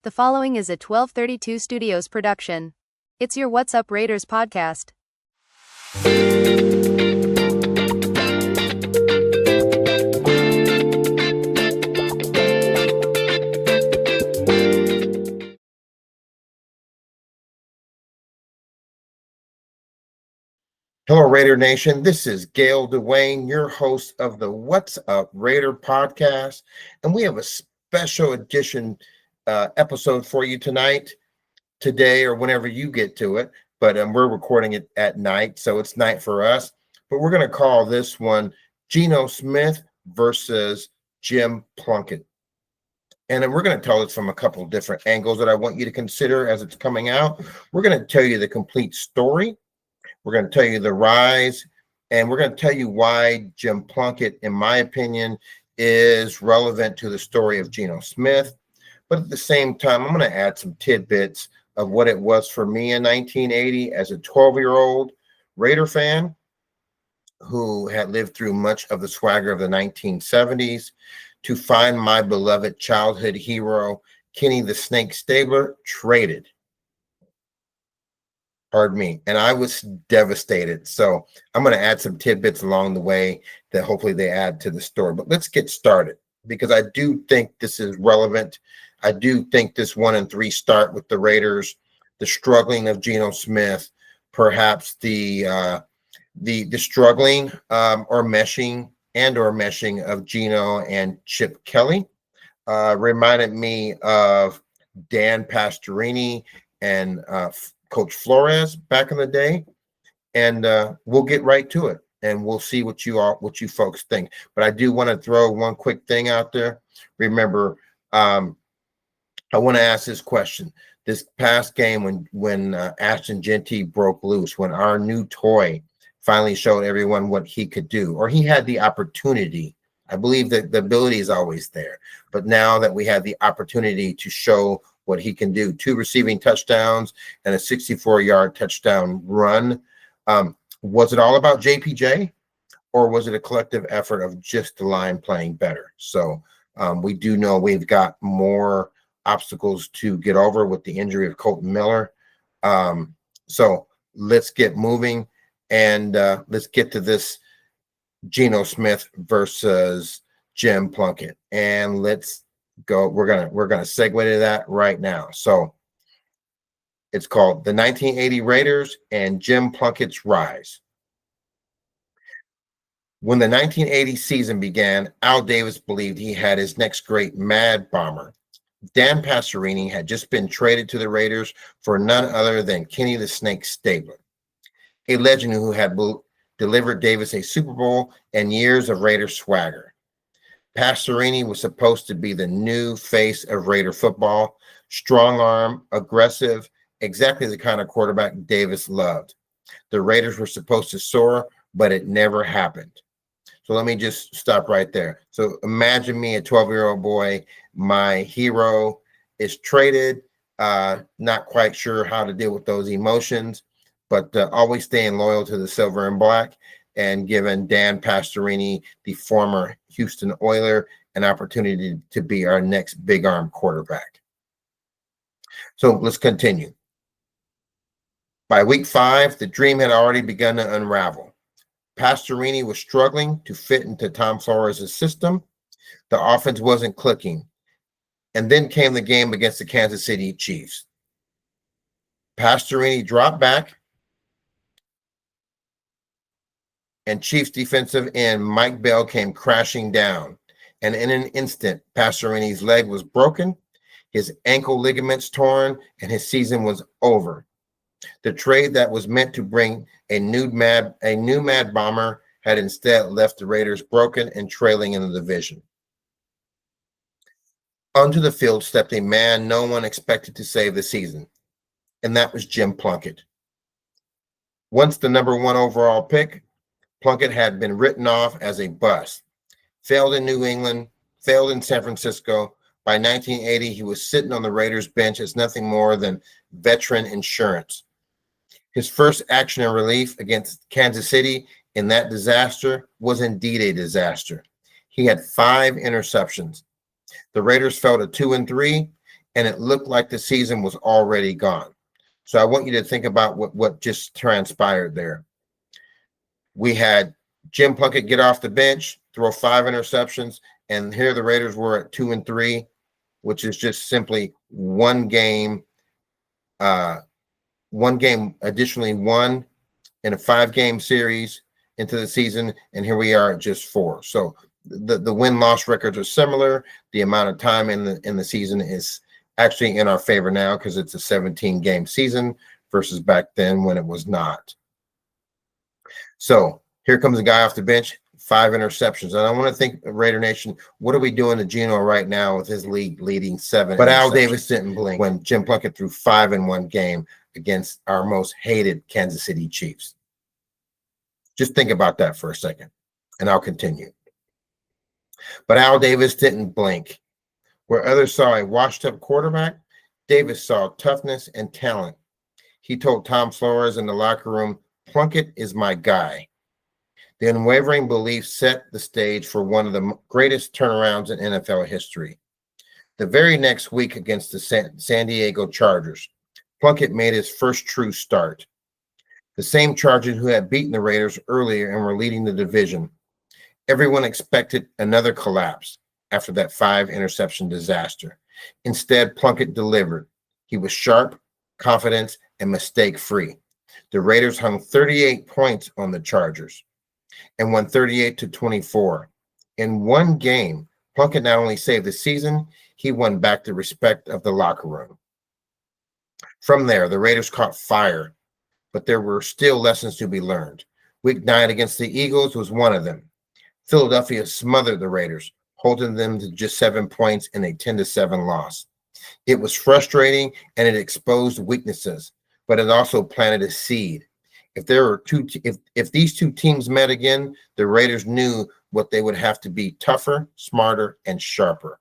The following is a 1232 Studios production. It's your What's Up Raiders podcast. Hello, Raider Nation. This is Gail Dwayne, your host of the What's Up Raider podcast, and we have a special edition episode for you today, or whenever you get to it. But we're recording it at night, so it's night for us. But we're going to call this one Geno Smith versus Jim Plunkett. And then we're going to tell it from a couple of different angles that I want you to consider as it's coming out. We're going to tell you the complete story. We're going to tell you the rise, and we're going to tell you why Jim Plunkett, in my opinion, is relevant to the story of Geno Smith. But at the same time, I'm going to add some tidbits of what it was for me in 1980 as a 12-year-old Raider fan who had lived through much of the swagger of the 1970s to find my beloved childhood hero, Kenny the Snake Stabler, traded. Pardon me. And I was devastated. So I'm going to add some tidbits along the way that hopefully they add to the story. But let's get started, because I do think this is relevant. I do think this 1 and 3 start with the Raiders, the struggling of Geno Smith, perhaps the struggling or meshing of Geno and Chip Kelly. Reminded me of Dan Pastorini and Coach Flores back in the day, and we'll get right to it, and we'll see what you folks think. But I do want to throw one quick thing out there. Remember, I want to ask this question. This past game, when Ashton Genty broke loose, when our new toy finally showed everyone what he could do, or he had the opportunity. I believe that the ability is always there, but now that we have the opportunity to show what he can do, 2 receiving touchdowns and a 64-yard touchdown run. Was it all about JPJ, or was it a collective effort of just the line playing better? So we do know we've got more obstacles to get over with the injury of Colton Miller. So let's get moving, and let's get to this Geno Smith versus Jim Plunkett, and let's go. We're gonna segue to that right now. So it's called the 1980 Raiders and Jim Plunkett's Rise. When the 1980 season began, Al Davis believed he had his next great Mad Bomber. Dan Pastorini had just been traded to the Raiders for none other than Kenny the Snake Stabler, a legend who had delivered Davis a Super Bowl and years of Raider swagger. Pastorini was supposed to be the new face of Raider football, strong arm, aggressive, exactly the kind of quarterback Davis loved. The Raiders were supposed to soar, but it never happened. So let me just stop right there. So imagine me, a 12-year-old boy, my hero is traded, not quite sure how to deal with those emotions, but always staying loyal to the silver and black, and given Dan Pastorini, the former Houston Oiler, an opportunity to be our next big arm quarterback. So let's continue. By week 5, the dream had already begun to unravel. Pastorini was struggling to fit into Tom Flores' system. The offense wasn't clicking. And then came the game against the Kansas City Chiefs. Pastorini dropped back, and Chiefs defensive end Mike Bell came crashing down. And in an instant, Pastorini's leg was broken, his ankle ligaments torn, and his season was over. The trade that was meant to bring a new Mad Bomber had instead left the Raiders broken and trailing in the division. Onto the field stepped a man no one expected to save the season, and that was Jim Plunkett. Once the number 1 overall pick, Plunkett had been written off as a bust. Failed in New England, failed in San Francisco. By 1980, he was sitting on the Raiders bench as nothing more than veteran insurance. His first action and relief against Kansas City in that disaster was indeed a disaster. He had 5 interceptions. The Raiders fell to 2 and 3, and it looked like the season was already gone. So I want you to think about what just transpired there. We had Jim Plunkett get off the bench, throw 5 interceptions, and here the Raiders were at 2-3, which is just simply one game additionally won in a 5-game series into the season, and here we are at just 4. So the win-loss records are similar. The amount of time in the season is actually in our favor now because it's a 17-game season versus back then when it was not. So here comes a guy off the bench, 5 interceptions. And I want to think, Raider Nation, what are we doing to Geno right now with his league leading 7? But Al Davis didn't blink when Jim Plunkett threw 5 in one game against our most hated Kansas City Chiefs. Just think about that for a second, and I'll continue. But Al Davis didn't blink. Where others saw a washed-up quarterback, Davis saw toughness and talent. He told Tom Flores in the locker room, "Plunkett is my guy." The unwavering belief set the stage for one of the greatest turnarounds in NFL history. The very next week against the San Diego Chargers, Plunkett made his first true start. The same Chargers who had beaten the Raiders earlier and were leading the division. Everyone expected another collapse after that 5-interception disaster. Instead, Plunkett delivered. He was sharp, confident, and mistake-free. The Raiders hung 38 points on the Chargers and won 38-24. In one game, Plunkett not only saved the season, he won back the respect of the locker room. From there, the Raiders caught fire, but there were still lessons to be learned. Week 9 against the Eagles was one of them. Philadelphia smothered the Raiders, holding them to just 7 points in a 10-7 loss. It was frustrating and it exposed weaknesses, but it also planted a seed. If these two teams met again, the Raiders knew what they would have to be: tougher, smarter, and sharper.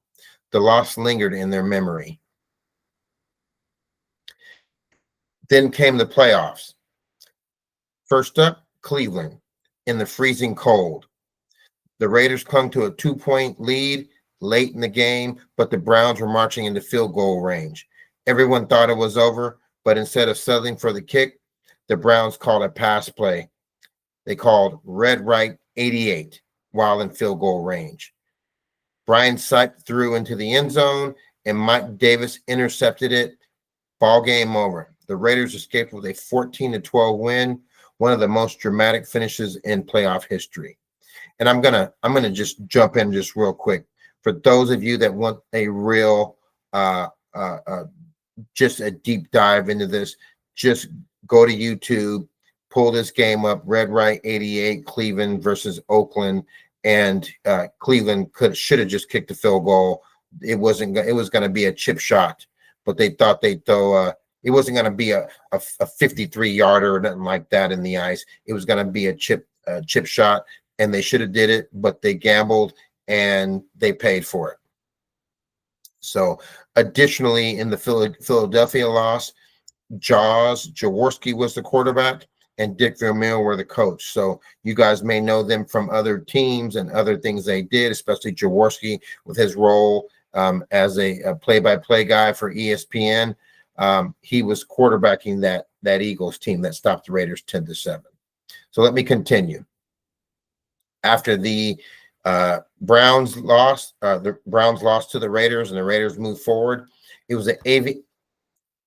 The loss lingered in their memory. Then came the playoffs. First up, Cleveland in the freezing cold. The Raiders clung to a 2-point lead late in the game, but the Browns were marching into field goal range. Everyone thought it was over, but instead of settling for the kick, the Browns called a pass play. They called red right 88 while in field goal range. Brian Sipe threw into the end zone, and Mike Davis intercepted it. Ball game over. The Raiders escaped with a 14-12 win, one of the most dramatic finishes in playoff history. And I'm gonna just jump in just real quick. For those of you that want a real just a deep dive into this, just go to YouTube, pull this game up, Red Right 88, Cleveland versus Oakland, and Cleveland should have just kicked the field goal. It was going to be a chip shot, but they thought they'd throw it wasn't going to be a 53-yarder or nothing like that in the ice. It was going to be a chip shot, and they should have did it, but they gambled and they paid for it. So additionally, in the Philadelphia loss, Jaworski was the quarterback and Dick Vermeil were the coach. So you guys may know them from other teams and other things they did, especially Jaworski with his role as a play-by-play guy for ESPN. He was quarterbacking that Eagles team that stopped the Raiders 10-7. So let me continue. After the Browns lost to the Raiders and the Raiders moved forward, it was an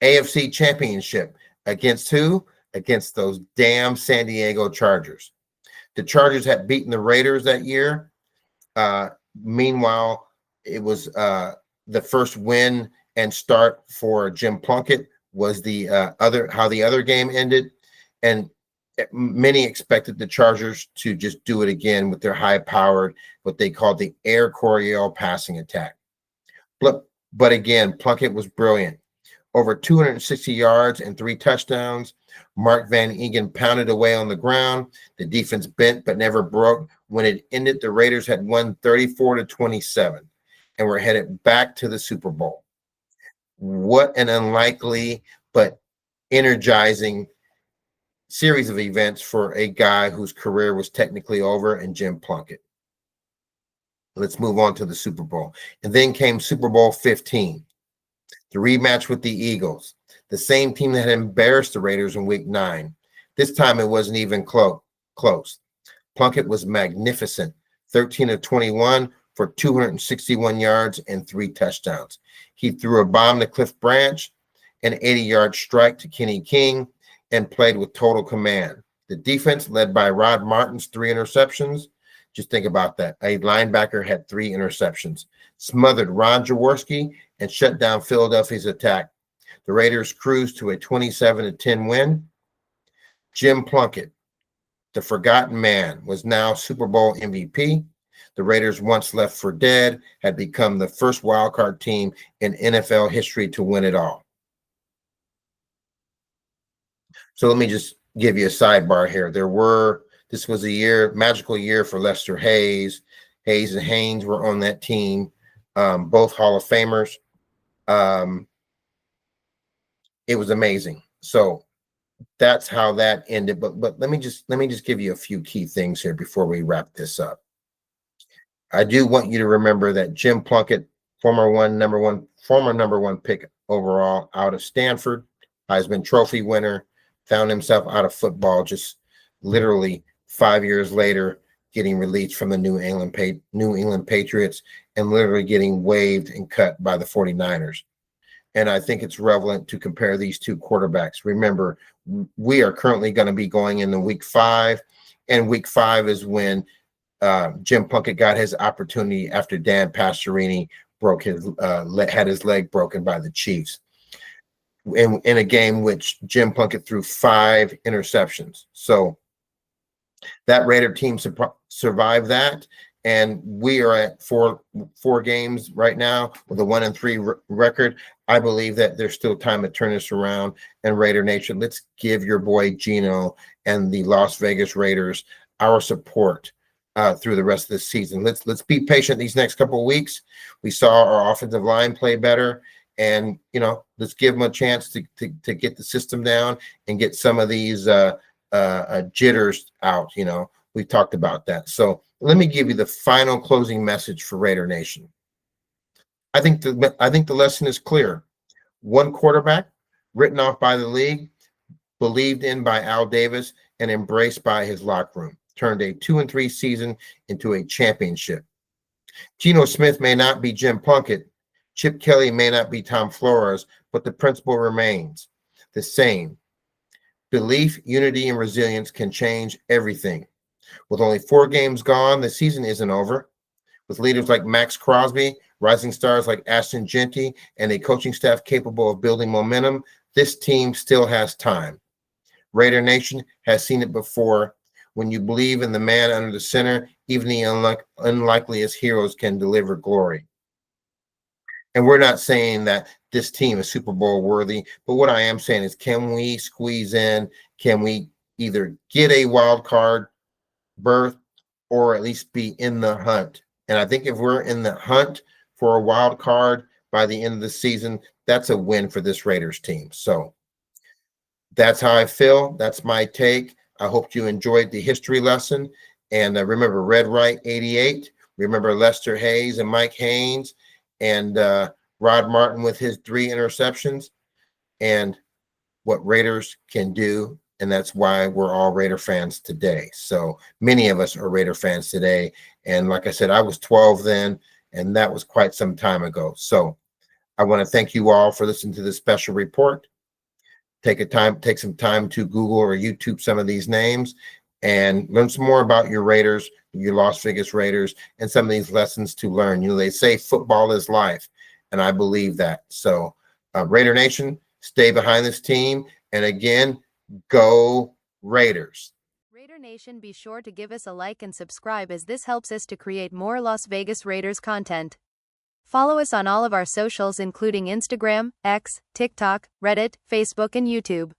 AFC championship against who? Against those damn San Diego Chargers. The Chargers had beaten the Raiders that year. Meanwhile, it was the first win and start for Jim Plunkett was how the other game ended. And many expected the Chargers to just do it again with their high-powered, what they called the Air Coryell passing attack. But again, Plunkett was brilliant. Over 260 yards and 3 touchdowns. Mark Van Egan pounded away on the ground. The defense bent but never broke. When it ended, the Raiders had won 34-27 and were headed back to the Super Bowl. What an unlikely but energizing series of events for a guy whose career was technically over, and Jim Plunkett. Let's move on to the Super Bowl. And then came Super Bowl 15. The rematch with the Eagles, the same team that had embarrassed the Raiders in Week 9. This time it wasn't even close. Plunkett was magnificent, 13 of 21 for 261 yards and 3 touchdowns. He threw a bomb to Cliff Branch, an 80-yard strike to Kenny King, and played with total command. The defense, led by Rod Martin's 3 interceptions. Just think about that. A linebacker had 3 interceptions, smothered Ron Jaworski, and shut down Philadelphia's attack. The Raiders cruised to a 27-10 win. Jim Plunkett, the forgotten man, was now Super Bowl MVP. The Raiders, once left for dead, had become the first wildcard team in NFL history to win it all. So let me just give you a sidebar here. This was a magical year for Lester Hayes. Hayes and Haynes were on that team, both Hall of Famers. It was amazing. So that's how that ended. But let me just give you a few key things here before we wrap this up. I do want you to remember that Jim Plunkett, former number one pick overall out of Stanford, Heisman Trophy winner, found himself out of football just literally 5 years later, getting released from the New England Patriots and literally getting waived and cut by the 49ers. And I think it's relevant to compare these two quarterbacks. Remember, we are currently going to be going into Week 5, and Week 5 is when Jim Plunkett got his opportunity after Dan Pastorini had his leg broken by the Chiefs in a game which Jim Plunkett threw 5 interceptions. So that Raider team survived that, and we are at four games right now with a 1-3 record. I believe that there's still time to turn this around. And Raider Nation, let's give your boy Geno and the Las Vegas Raiders our support through the rest of the season. Let's be patient these next couple of weeks. We saw our offensive line play better, and let's give them a chance to get the system down and get some of these jitters out. We talked about that. So let me give you the final closing message for Raider Nation. I think the lesson is clear. One quarterback, written off by the league, believed in by Al Davis, and embraced by his locker room, turned a 2-3 season into a championship. Geno Smith may not be Jim Plunkett, Chip Kelly may not be Tom Flores, but the principle remains the same. Belief, unity, and resilience can change everything. With only 4 games gone, the season isn't over. With leaders like Max Crosby, rising stars like Ashton Genty, and a coaching staff capable of building momentum, this team still has time. Raider Nation has seen it before. When you believe in the man under the center, even the unlikeliest heroes can deliver glory. And we're not saying that this team is Super Bowl worthy, but what I am saying is, can we squeeze in? Can we either get a wild card berth or at least be in the hunt? And I think if we're in the hunt for a wild card by the end of the season, that's a win for this Raiders team. So that's how I feel. That's my take. I hope you enjoyed the history lesson. And remember Red Wright 88. Remember Lester Hayes and Mike Haynes and Rod Martin with his 3 interceptions and what Raiders can do. And that's why we're all Raider fans today. So many of us are Raider fans today. And like I said, I was 12 then, and that was quite some time ago. So I want to thank you all for listening to this special report. Take some time to Google or YouTube some of these names and learn some more about your Raiders, your Las Vegas Raiders, and some of these lessons to learn. They say football is life, and I believe that. So Raider Nation, stay behind this team. And again, go Raiders. Raider Nation, be sure to give us a like and subscribe, as this helps us to create more Las Vegas Raiders content. Follow us on all of our socials, including Instagram, X, TikTok, Reddit, Facebook, and YouTube.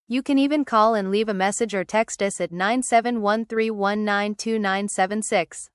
You can even call and leave a message or text us at 971-319-2976.